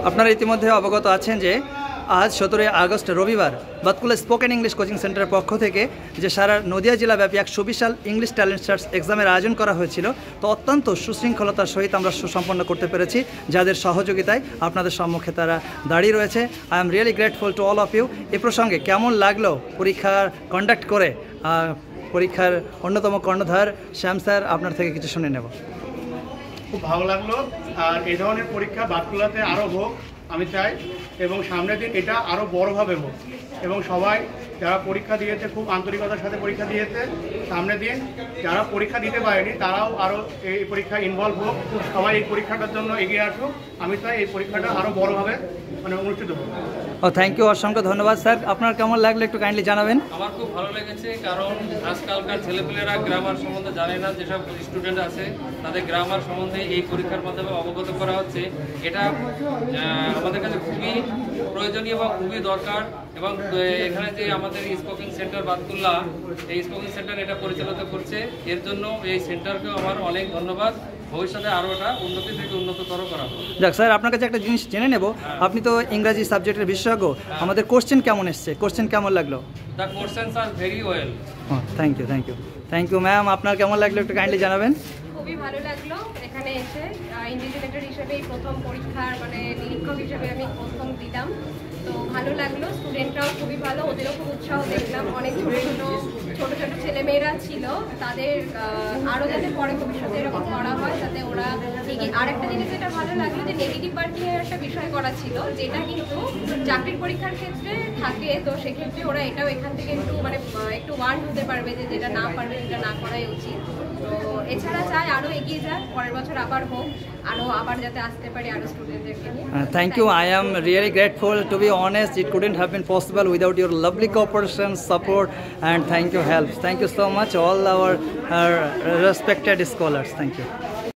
আপনারা ইতিমধ্যে অবগত আছেন যে আজ 17 আগস্ট রবিবার বাতকুল্লা স্পোকেন ইংলিশ কোচিং সেন্টারের পক্ষ থেকে যে সারা নদিয়া জেলাব্যাপী এক সুবিশাল ইংলিশ ট্যালেন্ট সার্চ এক্সামের আয়োজন করা হয়েছিল, তো অত্যন্ত সুশৃঙ্খলতার সহিত আমরা সুসম্পন্ন করতে পেরেছি, যাদের সহযোগিতায় আপনাদের সম্মুখে তারা দাঁড়িয়ে রয়েছে। I am really grateful to all of you. এ প্রসঙ্গে কেমন লাগলো পরীক্ষার কন্ডাক্ট করে, পরীক্ষার অন্যতম কর্ণধার শ্যাম স্যার আপনার থেকে কিছু শুনে নেব। খুব ভালো লাগলো। আর এই ধরনের পরীক্ষা বাতকুল্লাতে আরও হোক আমি চাই, এবং সামনের দিন এটা আরও বড়োভাবে হোক, এবং সবাই যারা পরীক্ষা দিয়েছে খুব আন্তরিকতার সাথে পরীক্ষা দিয়েছে, সামনের দিন যারা পরীক্ষা দিতে পারেনি তারাও আরও এই পরীক্ষায় ইনভলভ হোক, সবাই এই পরীক্ষাটার জন্য এগিয়ে আসুক। আমি চাই এই পরীক্ষাটা আরও বড়োভাবে অনুষ্ঠিত হোক। ও থ্যাংক ইউ, অসংখ্য ধন্যবাদ স্যার। আপনার কেমন লাগলো একটু কাইন্ডলি জানাবেন। আমার খুব ভালো লেগেছে, কারণ আজকালকার ছেলেপেলেরা গ্রামার সম্বন্ধে জানে না। যেসব স্টুডেন্ট আছে তাদের গ্রামার সম্বন্ধে এই পরীক্ষার মাধ্যমে অবগত করা হচ্ছে। এটা আমাদের কাছে খুবই প্রয়োজনীয় এবং খুবই দরকার। এবং এখানে যে আমাদের স্পোকিং সেন্টার বাতকুল্লা, এই স্পোকিং সেন্টার এটা পরিচালিত করছে, এর জন্য এই সেন্টারকেও আমার অনেক ধন্যবাদ। ভবিষ্যতে আরও এটা উন্নতি থেকে উন্নততর করা হবে। যাক স্যার, আপনার কাছে একটা জিনিস জেনে নেব, আপনি তো ইংরাজি সাবজেক্টের বিশেষজ্ঞ, আমাদের কোশ্চেন কেমন এসছে, কোশ্চেন কেমন লাগলো? The questions are very well. Thank you, thank you, thank you ma'am. আপনার কেমন লাগলো একটু কাইন্ডলি জানাবেন। খুবই ভালো লাগলো এখানে এসে। ইনভিজিলেটর হিসেবে প্রথম পরীক্ষার নিরীক্ষক হিসেবে আমি প্রথম দিলাম, তো ভালো লাগলো। স্টুডেন্টরাও খুবই ভালো, ওদেরও খুব উৎসাহ দেখলাম। অনেক ছোট ছোট ছেলেমেয়েরা ছিল, তাদের আরও যাতে পরে ভবিষ্যতে এরকম করা হয়, যাতে ওরা আর একটা জিনিস যেটা ভালো লাগলো যে নেগেটিভ মার্কিংয়ের একটা বিষয় করা ছিল, যেটা কিন্তু চাকরির পরীক্ষার ক্ষেত্রে থাকে। তো সেক্ষেত্রে ওরা এটাও এখান থেকে একটু ওয়ার্ন হতে পারবে যে যেটা না পারবে যেটা না করাই উচিত। তো এছাড়া চাই আরও এগিয়ে যাক, পরের বছর আবার হোক, আবার যাতে আসতে পারি আরও স্টুডেন্টদেরকে নিয়ে। Thank you. I am really grateful. To be honest, it couldn't have been possible without your lovely cooperation, support, and thank you help. Thank you so much, all our respected scholars. Thank you.